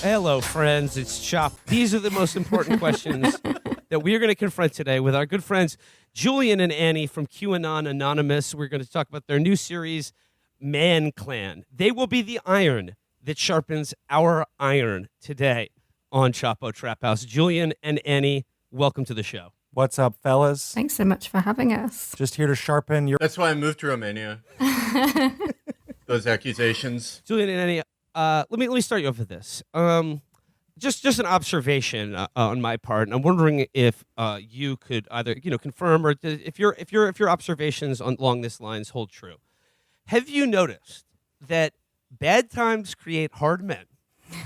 Hello, friends. It's Chop. These are the most important questions that we are going to confront today with our good friends Julian and Annie from QAnon Anonymous. We're going to talk about their new series, Man Clan. They will be the iron that sharpens our iron today on Chapo Trap House. Julian and Annie, welcome to the show. What's up, fellas? Thanks so much for having us. Just here to sharpen your... That's why I moved to Romania. Those accusations. Julian and Annie, let me start you off with this. Just an observation on my part, and I'm wondering if you could either confirm or if your observations along this lines hold true. Have you noticed that bad times create hard men?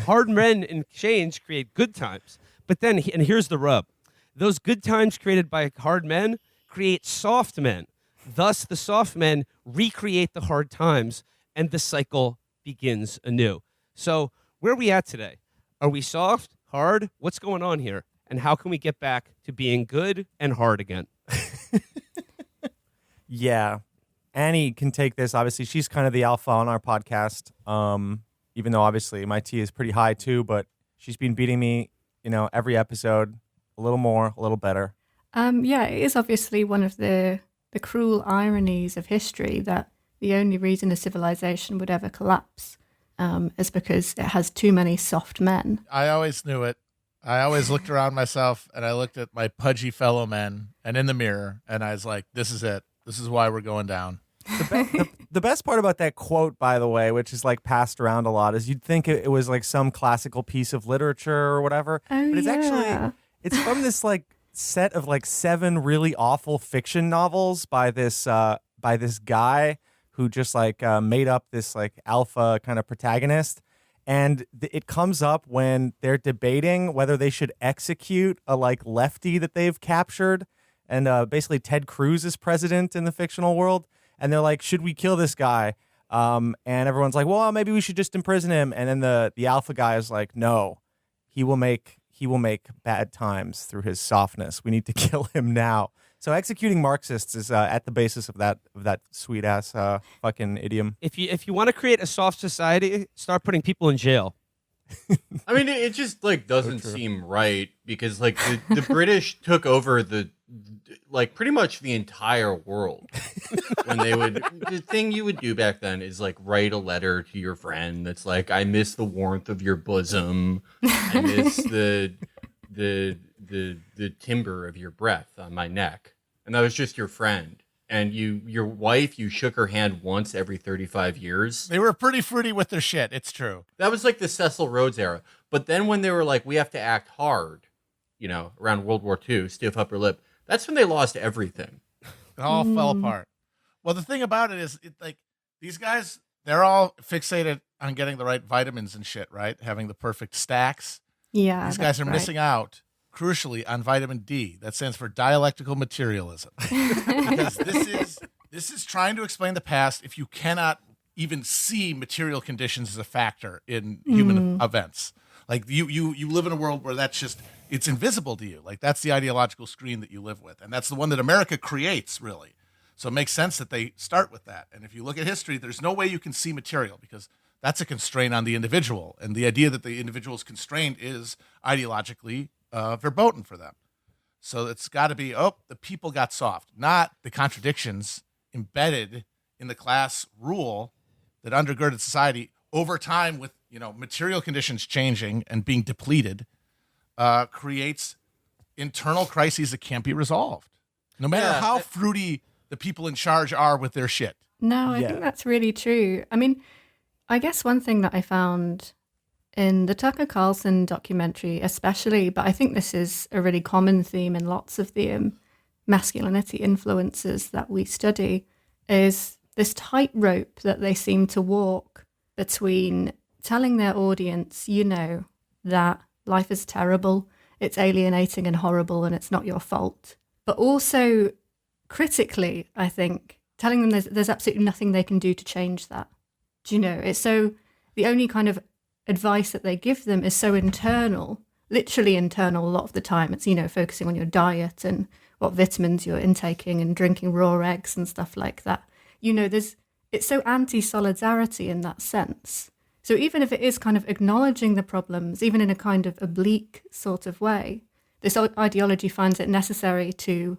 Hard men in exchange create good times. But then, and here's the rub: those good times created by hard men create soft men. Thus, the soft men recreate the hard times, and the cycle begins anew. So where are we at today? Are we soft, hard? What's going on here? And how can we get back to being good and hard again? Yeah. Annie can take this. Obviously, she's kind of the alpha on our podcast, even though obviously my T is pretty high too, but she's been beating me, every episode a little more, a little better. Yeah, it is obviously one of the cruel ironies of history that the only reason a civilization would ever collapse is because it has too many soft men. I always knew it. I always looked around myself and I looked at my pudgy fellow men and in the mirror and I was like, this is it. This is why we're going down. The best part about that quote, by the way, which is like passed around a lot, is you'd think it was like some classical piece of literature or whatever. Oh, but it's actually, it's from this like set of like 7 really awful fiction novels by this guy who just like made up this like alpha kind of protagonist. And it comes up when they're debating whether they should execute a like lefty that they've captured. And basically Ted Cruz is president in the fictional world. And they're like, should we kill this guy? And everyone's like, well, maybe we should just imprison him. And then the alpha guy is like, no, he will make bad times through his softness. We need to kill him now. So executing Marxists is at the basis of that sweet ass fucking idiom. If you want to create a soft society, start putting people in jail. I mean, it just like doesn't seem right because like the British took over pretty much the entire world. When the thing you would do back then is like write a letter to your friend that's like, I miss the warmth of your bosom. I miss the timbre of your breath on my neck. And that was just your friend. And your wife, you shook her hand once every 35 years. They were pretty fruity with their shit. It's true. That was like the Cecil Rhodes era. But then when they were like, we have to act hard, around World War II, stiff upper lip, that's when they lost everything. It all fell apart. Well, the thing about it is, these guys, they're all fixated on getting the right vitamins and shit, right? Having the perfect stacks. Yeah, These guys are missing out, crucially, on vitamin D. That stands for dialectical materialism. Because this is trying to explain the past if you cannot even see material conditions as a factor in human events. Like you live in a world where it's invisible to you. Like that's the ideological screen that you live with. And that's the one that America creates, really. So it makes sense that they start with that. And if you look at history, there's no way you can see material because that's a constraint on the individual. And the idea that the individual is constrained is ideologically verboten for them. So it's got to be, the people got soft, not the contradictions embedded in the class rule that undergirded society over time with, material conditions changing and being depleted, creates internal crises that can't be resolved. No matter how fruity the people in charge are with their shit. No, I think that's really true. I mean, I guess one thing that I found in the Tucker Carlson documentary especially, but I think this is a really common theme in lots of the masculinity influences that we study, is this tightrope that they seem to walk between telling their audience, that life is terrible, it's alienating and horrible, and it's not your fault. But also, critically, I think, telling them there's absolutely nothing they can do to change that. Do you know? It's so, the only kind of advice that they give them is so internal, literally internal a lot of the time. It's, focusing on your diet and what vitamins you're intaking and drinking raw eggs and stuff like that. It's so anti-solidarity in that sense. So even if it is kind of acknowledging the problems, even in a kind of oblique sort of way, this ideology finds it necessary to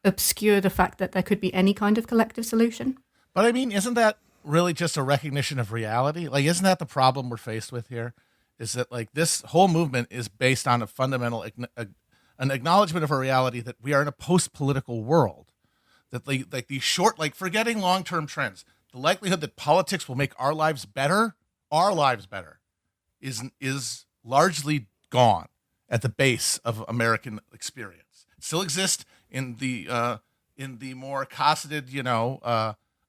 obscure the fact that there could be any kind of collective solution. But I mean, isn't that really just a recognition of reality? Like, isn't that the problem we're faced with here? Is that like this whole movement is based on a fundamental an acknowledgement of a reality that we are in a post-political world. That like these short, like forgetting long-term trends, the likelihood that politics will make our lives better, is largely gone at the base of American experience. It still exists in the more cosseted,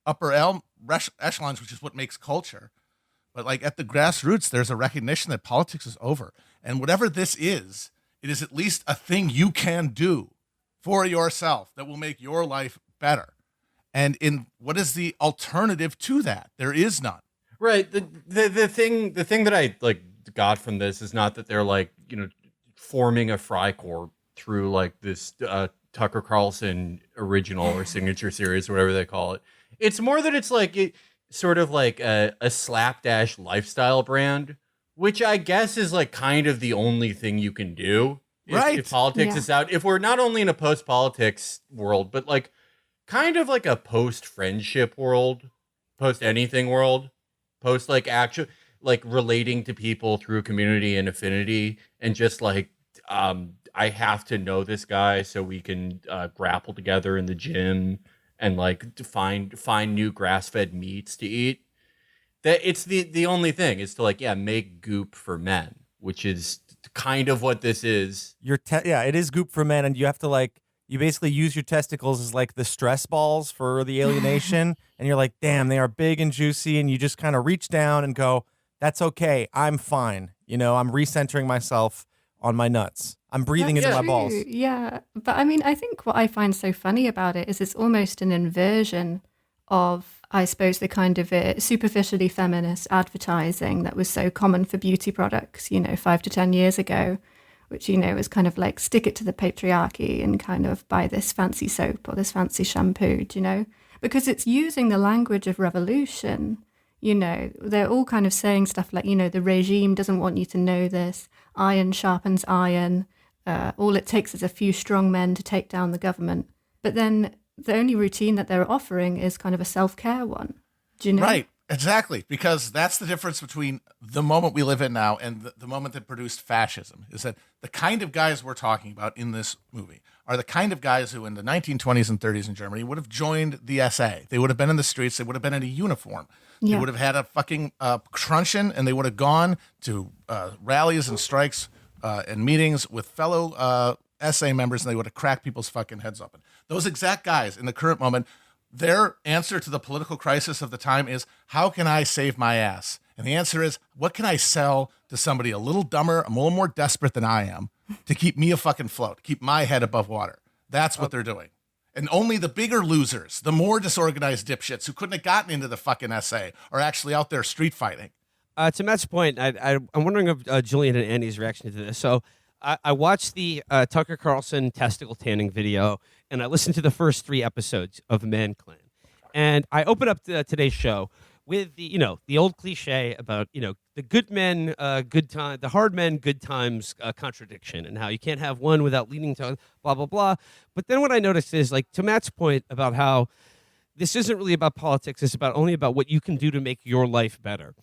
upper echelons, which is what makes culture. But like at the grassroots, there's a recognition that politics is over. And whatever this is, it is at least a thing you can do for yourself that will make your life better. And what is the alternative to that? There is none. Right. The thing that I like got from this is not that they're like, forming a Freikorps through like this Tucker Carlson original or signature series or whatever they call it. It's more that it's like sort of like a slapdash lifestyle brand, which I guess is like kind of the only thing you can do if politics is out. If we're not only in a post-politics world, but like kind of like a post-friendship world, post-anything world, post like actual like relating to people through community and affinity, and just like I have to know this guy so we can grapple together in the gym and like to find new grass-fed meats to eat. That it's the only thing is to like make goop for men, which is kind of what this is. It is goop for men, and you have to like you basically use your testicles as like the stress balls for the alienation, and you're like, damn, they are big and juicy, and you just kind of reach down and go, that's okay, I'm fine. I'm recentering myself on my nuts. I'm breathing into my balls. Yeah, but I mean, I think what I find so funny about it is it's almost an inversion of, I suppose, the kind of superficially feminist advertising that was so common for beauty products, 5 to 10 years ago, which, was kind of like stick it to the patriarchy and kind of buy this fancy soap or this fancy shampoo, because it's using the language of revolution. They're all kind of saying stuff like, the regime doesn't want you to know this. Iron sharpens iron. All it takes is a few strong men to take down the government. But then the only routine that they're offering is kind of a self-care one. Do you know? Right, exactly. Because that's the difference between the moment we live in now and the moment that produced fascism, is that the kind of guys we're talking about in this movie are the kind of guys who in the 1920s and 30s in Germany would have joined the SA. They would have been in the streets. They would have been in a uniform. They would have had a fucking truncheon, and they would have gone to rallies and strikes and meetings with fellow SA members, and they would have cracked people's fucking heads open. Those exact guys in the current moment, their answer to the political crisis of the time is, how can I save my ass? And the answer is, what can I sell to somebody a little dumber, a little more desperate than I am to keep me afloat, keep my head above water? That's what they're doing. And only the bigger losers, the more disorganized dipshits who couldn't have gotten into the fucking SA are actually out there street fighting. To Matt's point, I'm wondering of Julian and Andy's reaction to this. So I watched the Tucker Carlson testicle tanning video, and I listened to the first 3 episodes of Man Clan. And I opened up today's show with the old cliche about the good men, good time, the hard men, good times contradiction, and how you can't have one without leading to blah blah blah. But then what I noticed is, like, to Matt's point about how this isn't really about politics; it's only about what you can do to make your life better.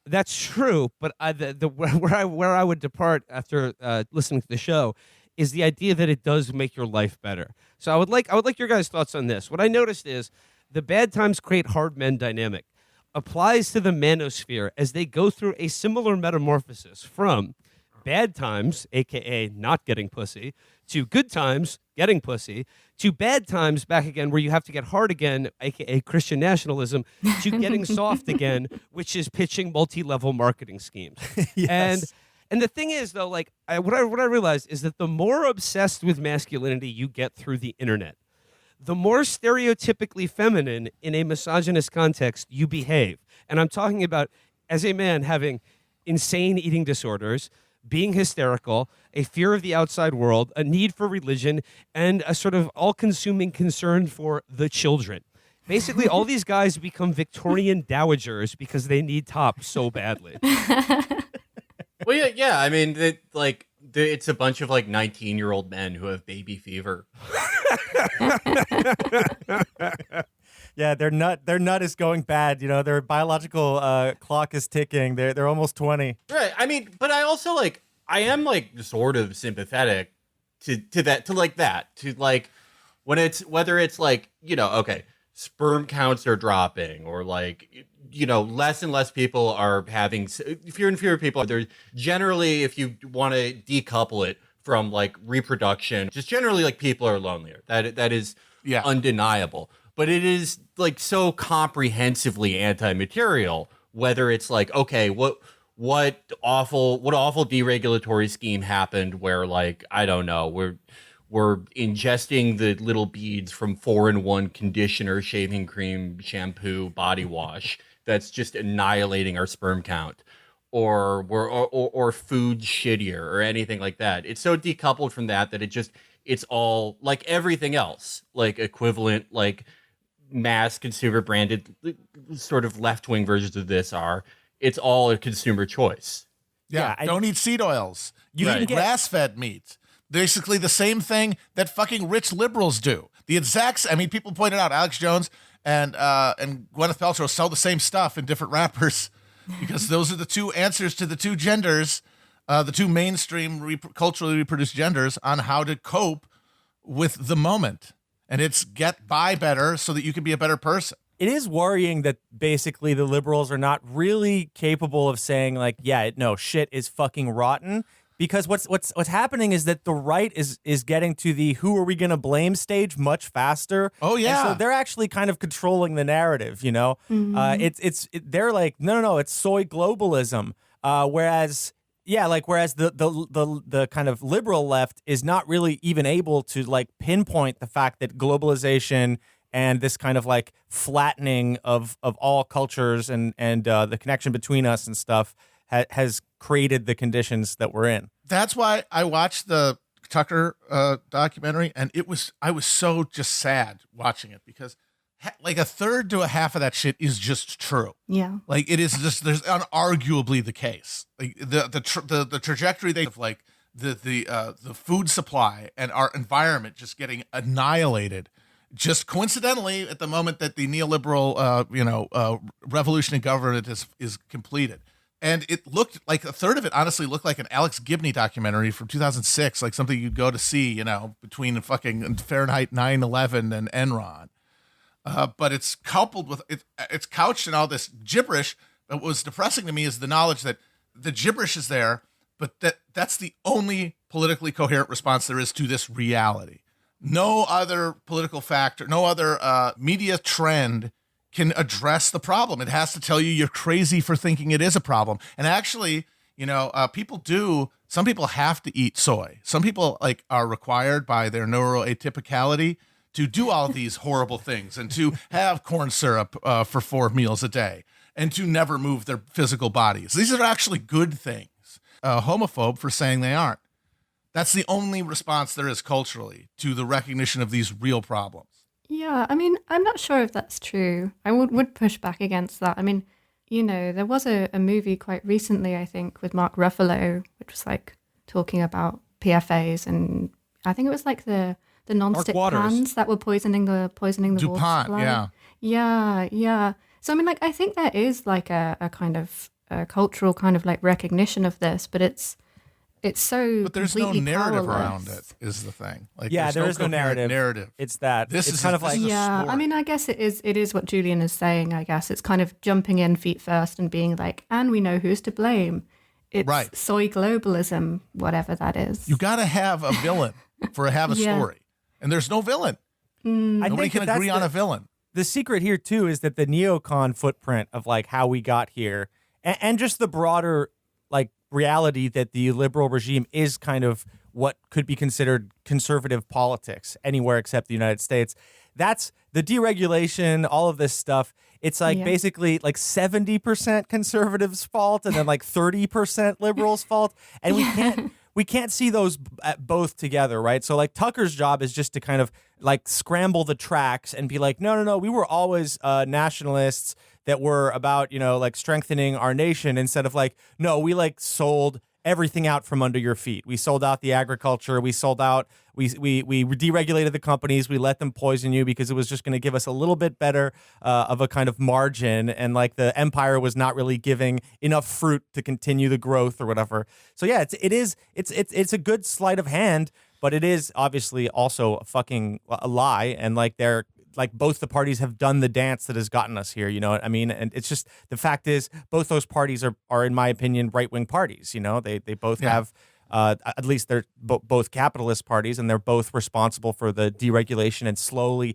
That's true, but where I would depart after listening to the show is the idea that it does make your life better. So I would like your guys' thoughts on this. What I noticed is the bad times create hard men dynamic applies to the manosphere as they go through a similar metamorphosis from bad times, aka not getting pussy, to good times, getting pussy, to bad times back again where you have to get hard again, aka Christian nationalism, to getting soft again, which is pitching multi-level marketing schemes. Yes. And the thing is, though, like what I realized is that the more obsessed with masculinity you get through the internet, the more stereotypically feminine in a misogynist context you behave. And I'm talking about, as a man, having insane eating disorders, being hysterical, a fear of the outside world, a need for religion, and a sort of all-consuming concern for the children. Basically, all these guys become Victorian dowagers because they need top so badly. Well, yeah. I mean, it's a bunch of like 19-year-old men who have baby fever. Yeah, their nut is going bad. You know, their biological clock is ticking. They're almost 20. Right. I mean, but I also I am sort of sympathetic to that, to whether it's okay, sperm counts are dropping, or less and less people are having fewer and fewer people. There's generally, if you want to decouple it from reproduction, just generally people are lonelier. That is undeniable. But it is so comprehensively anti-material, whether it's okay, what awful deregulatory scheme happened where I don't know, we're ingesting the little beads from 4-in-1 conditioner, shaving cream, shampoo, body wash that's just annihilating our sperm count, or food shittier or anything like that. It's so decoupled from that it's all like everything else, equivalent mass consumer branded sort of left-wing versions of this are. It's all a consumer choice. Yeah, don't eat seed oils. You Right. eat grass-fed meat. Basically the same thing that fucking rich liberals do. People pointed out Alex Jones and Gwyneth Paltrow sell the same stuff in different wrappers because those are the two answers to the two genders, the two mainstream culturally reproduced genders on how to cope with the moment. And it's get by better so that you can be a better person. It is worrying that basically the liberals are not really capable of saying shit is fucking rotten. Because what's happening is that the right is getting to the who are we going to blame stage much faster. Oh yeah, and so they're actually kind of controlling the narrative. You know, they're like no, it's soy globalism. Whereas the kind of liberal left is not really even able to pinpoint the fact that globalization and this kind of flattening of all cultures and the connection between us and stuff has created the conditions that we're in. That's why I watched the Tucker documentary, and I was so just sad watching it because a third to a half of that shit is just true. Yeah. It is just, there's unarguably the case. The trajectory they have, the food supply and our environment just getting annihilated. Just coincidentally, at the moment that the neoliberal, revolution in government is completed. And it looked like a third of it honestly looked like an Alex Gibney documentary from 2006, like something you'd go to see, between fucking Fahrenheit 9/11 and Enron. But it's coupled with it's couched in all this gibberish. But what was depressing to me is the knowledge that the gibberish is there, but that's the only politically coherent response there is to this reality. No other political factor, no other media trend can address the problem. It has to tell you you're crazy for thinking it is a problem. And actually, some people have to eat soy. Some people are required by their neuroatypicality to do all of these horrible things and to have corn syrup for 4 meals a day and to never move their physical bodies. These are actually good things. Homophobe for saying they aren't. That's the only response there is culturally to the recognition of these real problems. Yeah, I mean, I'm not sure if that's true. I would push back against that. I mean, there was a movie quite recently, I think, with Mark Ruffalo, which was talking about PFAs, and I think it was the non-stick pans that were poisoning the DuPont, water supply. Yeah. So I mean, I think there is a kind of a cultural kind of recognition of this, but it's so. But there's no narrative powerless around it. Is the thing? There is no narrative. It's that this it's is kind of this is a yeah. sport. I mean, I guess it is what Julian is saying. I guess it's kind of jumping in feet first and being and we know who's to blame. It's Right. soy globalism, whatever that is. You got to have a villain to have a Yeah. story, and there's no villain. I Nobody think can that's agree on a villain. The secret here too is that the neocon footprint of how we got here and just the broader reality that the liberal regime is kind of what could be considered conservative politics anywhere except the United States. That's the deregulation, all of this stuff. It's basically 70% conservatives' fault and then 30% liberals' fault. And we can't see those both together, right? So like Tucker's job is just to kind of like scramble the tracks and be like, no, we were always nationalists that were about, like strengthening our nation, instead of like, no, we like sold everything out from under your feet. We sold out the agriculture. We sold out. We deregulated the companies. We let them poison you because it was just going to give us a little bit better of a kind of margin. And like the empire was not really giving enough fruit to continue the growth or whatever. So yeah, it's a good sleight of hand, but it is obviously also a fucking a lie. And like both the parties have done the dance that has gotten us here, you know what I mean? And it's just, the fact is, both those parties are in my opinion, right-wing parties, they both have, at least they're both capitalist parties, and they're both responsible for the deregulation and slowly